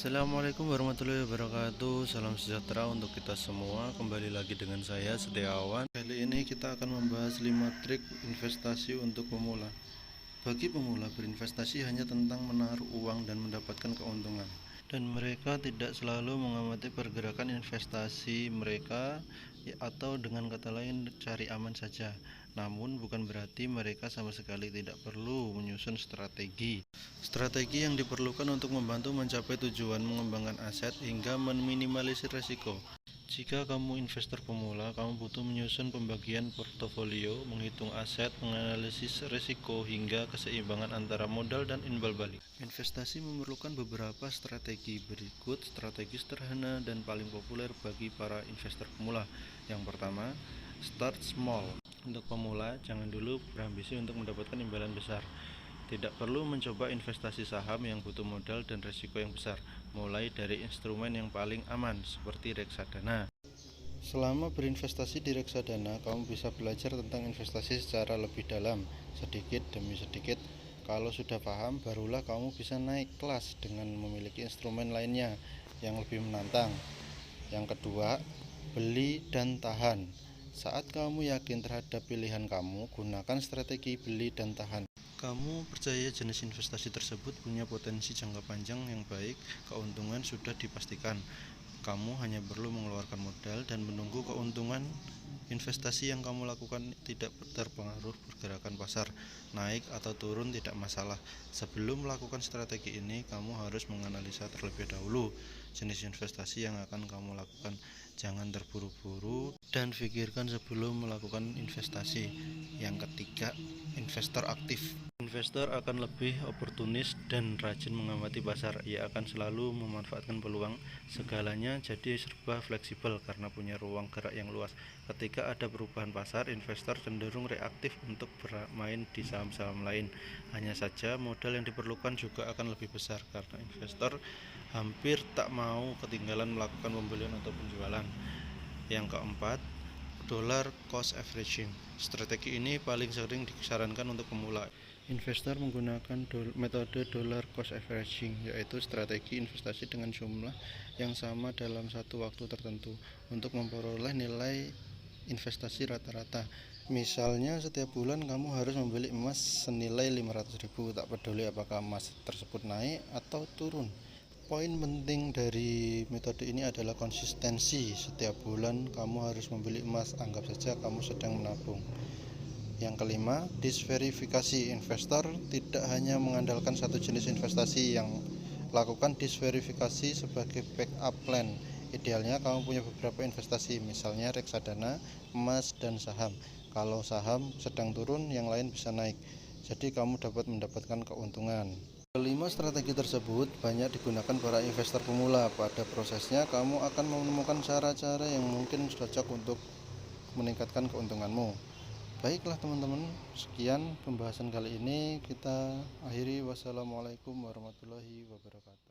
Assalamualaikum warahmatullahi wabarakatuh. Salam sejahtera untuk kita semua. Kembali lagi dengan saya Setiawan. Kali ini kita akan membahas 5 trik investasi untuk pemula. Bagi pemula, berinvestasi hanya tentang menaruh uang dan mendapatkan keuntungan, dan mereka tidak selalu mengamati pergerakan investasi mereka, atau dengan kata lain cari aman saja. Namun bukan berarti mereka sama sekali tidak perlu menyusun strategi yang diperlukan untuk membantu mencapai tujuan, mengembangkan aset hingga meminimalisir risiko. Jika kamu investor pemula, kamu butuh menyusun pembagian portofolio, menghitung aset, menganalisis risiko, hingga keseimbangan antara modal dan imbal balik. Investasi memerlukan beberapa strategi. Berikut strategi sederhana dan paling populer bagi para investor pemula. Yang pertama, start small. Untuk pemula, jangan dulu berambisi untuk mendapatkan imbalan besar. Tidak perlu mencoba investasi saham yang butuh modal dan risiko yang besar. Mulai dari instrumen yang paling aman seperti reksadana. Selama berinvestasi di reksadana, kamu bisa belajar tentang investasi secara lebih dalam, sedikit demi sedikit. Kalau sudah paham, barulah kamu bisa naik kelas dengan memiliki instrumen lainnya yang lebih menantang. Yang kedua, beli dan tahan. Saat kamu yakin terhadap pilihan kamu, gunakan strategi beli dan tahan. Kamu percaya jenis investasi tersebut punya potensi jangka panjang yang baik, keuntungan sudah dipastikan. Kamu hanya perlu mengeluarkan modal dan menunggu keuntungan. Investasi yang kamu lakukan tidak terpengaruh pergerakan pasar, naik atau turun tidak masalah. Sebelum melakukan strategi ini, kamu harus menganalisa terlebih dahulu jenis investasi yang akan kamu lakukan. Jangan terburu-buru dan pikirkan sebelum melakukan investasi. Yang ketiga, investor aktif. Investor akan lebih oportunis dan rajin mengamati pasar. Ia akan selalu memanfaatkan peluang. Segalanya jadi serba fleksibel karena punya ruang gerak yang luas. Ketika ada perubahan pasar, investor cenderung reaktif untuk bermain di saham-saham lain. Hanya saja modal yang diperlukan juga akan lebih besar karena investor hampir tak mau ketinggalan melakukan pembelian atau penjualan. Yang keempat, dollar cost averaging. Strategi ini paling sering disarankan untuk pemula. Investor menggunakan metode dollar cost averaging, yaitu strategi investasi dengan jumlah yang sama dalam satu waktu tertentu untuk memperoleh nilai investasi rata-rata. Misalnya setiap bulan kamu harus membeli emas senilai 500.000, tak peduli apakah emas tersebut naik atau turun. Poin penting dari metode ini adalah konsistensi. Setiap bulan kamu harus membeli emas, anggap saja kamu sedang menabung. Yang kelima, disverifikasi. Investor tidak hanya mengandalkan satu jenis investasi. Yang lakukan disverifikasi sebagai backup plan. Idealnya kamu punya beberapa investasi, misalnya reksadana, emas, dan saham. Kalau saham sedang turun, yang lain bisa naik, jadi kamu dapat mendapatkan keuntungan. Kelima strategi tersebut banyak digunakan para investor pemula. Pada prosesnya, kamu akan menemukan cara-cara yang mungkin cocok untuk meningkatkan keuntunganmu. Baiklah teman-teman, sekian pembahasan kali ini, kita akhiri. Wassalamualaikum warahmatullahi wabarakatuh.